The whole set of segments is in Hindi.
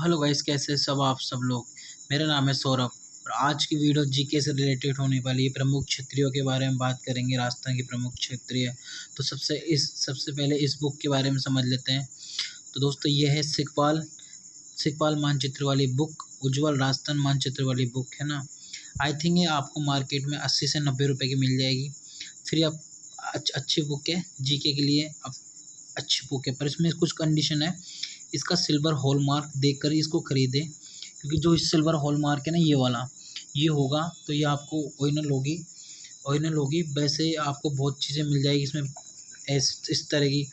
हेलो गाइस, कैसे सब लोग। मेरा नाम है सौरभ और आज की वीडियो जीके से रिलेटेड होने वाली है। प्रमुख क्षत्रियों के बारे में बात करेंगे, राजस्थान के प्रमुख क्षत्रिय। तो सबसे पहले इस बुक के बारे में समझ लेते हैं। तो दोस्तों, ये है सिकपाल मानचित्र वाली बुक, उज्ज्वल राजस्थान मानचित्र वाली बुक है ना। आई थिंक ये आपको मार्केट में 80 से 90 रुपये की मिल जाएगी। फिर आप अच्छी बुक है जीके के लिए, अब अच्छी बुक है, पर इसमें कुछ कंडीशन है। इसका सिल्वर हॉलमार्क देखकर ही इसको खरीदें, क्योंकि जो इस सिल्वर हॉलमार्क है ना, ये वाला ये होगा तो ये आपको ओरिजिनल होगी। वैसे आपको बहुत चीज़ें मिल जाएगी इसमें इस तरह की।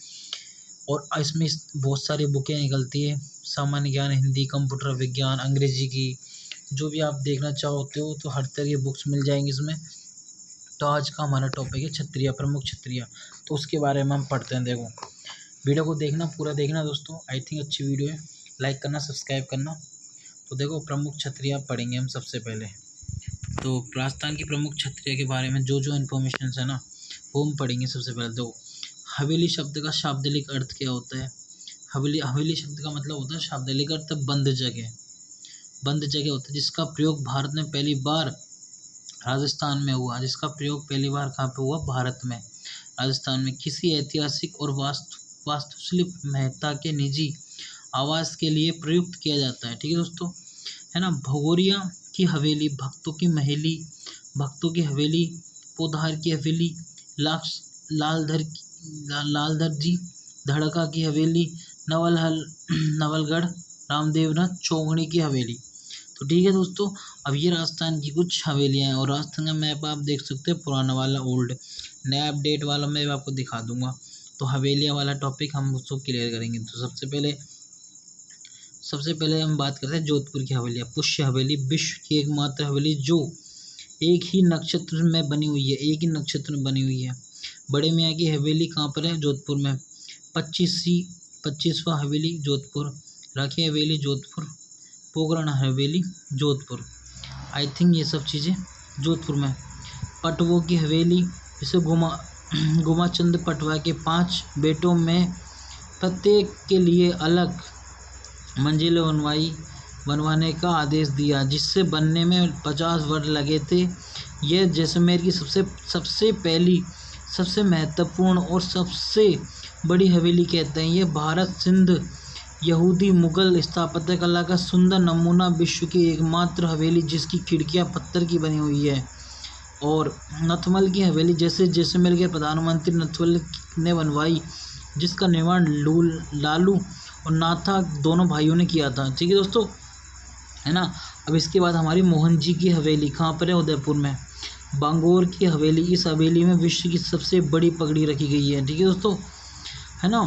और इसमें बहुत सारी बुकें निकलती है, सामान्य ज्ञान, हिंदी, कंप्यूटर विज्ञान, अंग्रेजी की, जो भी आप देखना चाहते हो तो हर तरह की बुक्स मिल जाएंगी इसमें। तो आज का हमारा टॉपिक है क्षत्रिय, प्रमुख क्षत्रिय। तो उसके बारे में हम पढ़ते हैं। देखो, वीडियो को देखना, पूरा देखना दोस्तों। आई थिंक अच्छी वीडियो है, लाइक करना, सब्सक्राइब करना। तो देखो, प्रमुख क्षत्रिय पढ़ेंगे हम सबसे पहले। तो राजस्थान की प्रमुख क्षत्रिय के बारे में जो इन्फॉर्मेशन है ना, वो हम पढ़ेंगे सबसे पहले। देखो, हवेली शब्द का शाब्दिक अर्थ क्या होता है। हवेली शब्द का मतलब होता है शाब्दिक अर्थ बंद जगह होता है, जिसका प्रयोग भारत में पहली बार राजस्थान में हुआ। जिसका प्रयोग पहली बार कहाँ पे हुआ? भारत में, राजस्थान में। किसी ऐतिहासिक और वास्तुशिल्प महत्ता के निजी आवास के लिए प्रयुक्त किया जाता है। ठीक है दोस्तों, है ना। भगोरिया की हवेली, भक्तों की हवेली, पोधार की हवेली, लालधर जी धड़का की हवेली, नवलगढ़ रामदेवनाथ चौगड़ी की हवेली। तो ठीक है दोस्तों, अब ये राजस्थान की कुछ हवेलियाँ हैं। और राजस्थान का मैप आप देख सकते हैं, पुराना वाला, ओल्ड, नया अपडेट वाला मैं आपको दिखा दूंगा। तो हवेलियाँ वाला टॉपिक हम उसको क्लियर करेंगे। तो सबसे पहले हम बात करते हैं जोधपुर की हवेलियाँ। पुष्य हवेली विश्व की एकमात्र हवेली जो एक ही नक्षत्र में बनी हुई है। बड़े मियाँ की हवेली कहाँ पर है? जोधपुर में। 25वां हवेली जोधपुर, राखी हवेली जोधपुर, पोखरण हवेली जोधपुर। आई थिंक ये सब चीज़ें जोधपुर में। पटवों की हवेली, इसे गुमाचंद पटवा के 5 बेटों में प्रत्येक के लिए अलग मंजिलें बनवाने का आदेश दिया, जिससे बनने में 50 वर्ष लगे थे। यह जैसलमेर की सबसे पहली, सबसे महत्वपूर्ण और सबसे बड़ी हवेली कहते हैं। यह भारत, सिंध, यहूदी मुगल स्थापत्य कला का सुंदर नमूना, विश्व की एकमात्र हवेली जिसकी खिड़कियां पत्थर की बनी हुई है। और नथमल की हवेली, जैसे जैसलमेर के प्रधानमंत्री नथमल ने बनवाई, जिसका निर्माण लालू और नाथा दोनों भाइयों ने किया था। ठीक है दोस्तों, है ना। अब इसके बाद हमारी मोहन जी की हवेली कहाँ पर है? उदयपुर में। बांगोर की हवेली, इस हवेली में विश्व की सबसे बड़ी पगड़ी रखी गई है। ठीक है दोस्तों, है ना।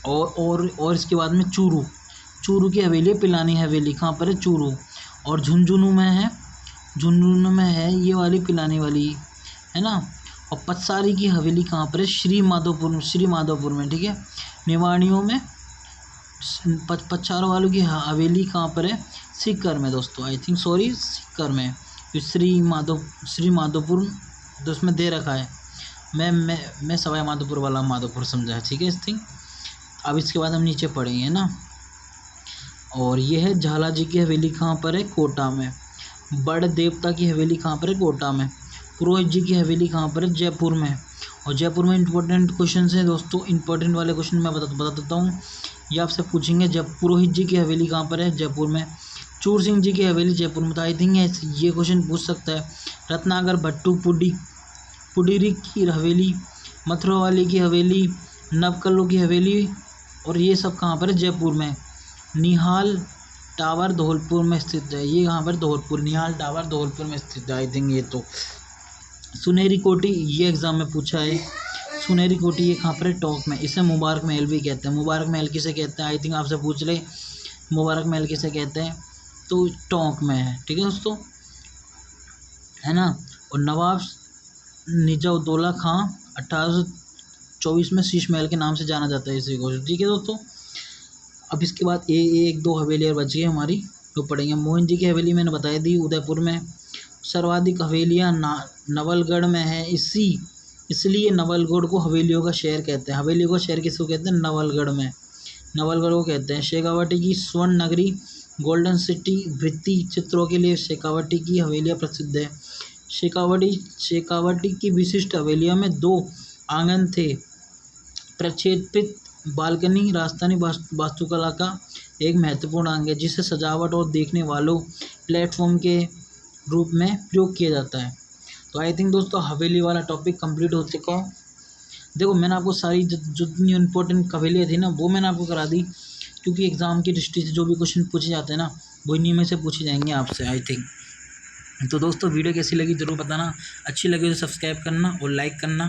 और इसके बाद में चूरू की हवेली, पिलानी हवेली कहाँ पर है? चूरू। और झुंझुनू में है ये वाली, पिलानी वाली, है ना। और पतसारी की हवेली कहाँ पर है? श्री माधोपुर में। ठीक है। निवाणियों में पचारों वालों की हवेली कहाँ पर है? सीकर में दोस्तों। आई थिंक सीकर में। श्री माधोपुर तो उसमें दे रखा है, मैं सवाई माधोपुर वाला माधोपुर समझा। ठीक है इस थिंग। अब इसके बाद हम नीचे पढ़ेंगे ना। और यह है झाला जी की हवेली कहाँ पर है? कोटा में। बड़ देवता की हवेली कहाँ पर है? कोटा में। पुरोहित जी की हवेली कहाँ पर है? जयपुर में। और जयपुर में इंपॉर्टेंट क्वेश्चन है दोस्तों, इंपॉर्टेंट वाले क्वेश्चन मैं बता देता हूँ। ये आपसे पूछेंगे, जब पुरोहित जी की हवेली कहाँ पर है? जयपुर में। चूर सिंह जी की हवेली जयपुर में। तो आई थिंक ये क्वेश्चन पूछ सकता है। रत्नाकर भट्टू पुडीरी की हवेली, मथुरा वाली की हवेली, नवकल्लू की हवेली, और ये सब कहाँ पर है? जयपुर में। निहाल टावर धौलपुर में स्थित है। ये कहाँ पर? धौलपुर। निहाल टावर धौलपुर में स्थित है। आई थिंक ये तो सुनहरी कोठी, ये एग्जाम में पूछा है। सुनहरी कोठी ये कहाँ पर है? टोंक में। इसे मुबारक महल भी कहते हैं। मुबारक महल किसे कहते हैं? आई थिंक आपसे पूछ ले, मुबारक महल किसे कहते हैं? तो टोंक में है। ठीक है दोस्तों, है ना। और नवाब निजाउद्दौला खां 1824 में शीश महल के नाम से जाना जाता है इसी को। ठीक है दोस्तों, अब इसके बाद एक दो हवेली और बची है हमारी, तो पढ़ेंगे। मोहन जी की हवेली मैंने बताई दी, उदयपुर में। सर्वाधिक हवेलियाँ नवलगढ़ में है, इसलिए नवलगढ़ को हवेलियों का शहर कहते हैं। हवेलियों का शहर किसको कहते हैं? नवलगढ़ में। नवलगढ़ को कहते हैं। शेखावटी की स्वर्ण नगरी गोल्डन सिटी भित्ति चित्रों के लिए शेखावटी की हवेलियाँ प्रसिद्ध है। शेखावटी की विशिष्ट हवेलियों में 2 आंगन थे। प्रक्षेपित बालकनी राजस्थानी वास्तुकला का एक महत्वपूर्ण अंग है, जिसे सजावट और देखने वालों प्लेटफॉर्म के रूप में प्रयोग किया जाता है। तो आई थिंक दोस्तों हवेली वाला टॉपिक कंप्लीट हो चुका है। देखो मैंने आपको सारी जितनी इम्पोर्टेंट हवेलियाँ थी ना वो मैंने आपको करा दी, क्योंकि एग्ज़ाम की दृष्टि से जो भी क्वेश्चन पूछे जाते हैं ना वो इन्हीं में से पूछे जाएंगे आपसे आई थिंक। तो दोस्तों वीडियो कैसी लगी ज़रूर बताना, अच्छी लगी तो सब्सक्राइब करना और लाइक करना,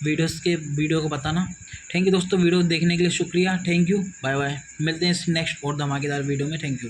वीडियो को बताना। थैंक यू दोस्तों, वीडियो देखने के लिए शुक्रिया, थैंक यू, बाय बाय। मिलते हैं इस नेक्स्ट और धमाकेदार वीडियो में, थैंक यू।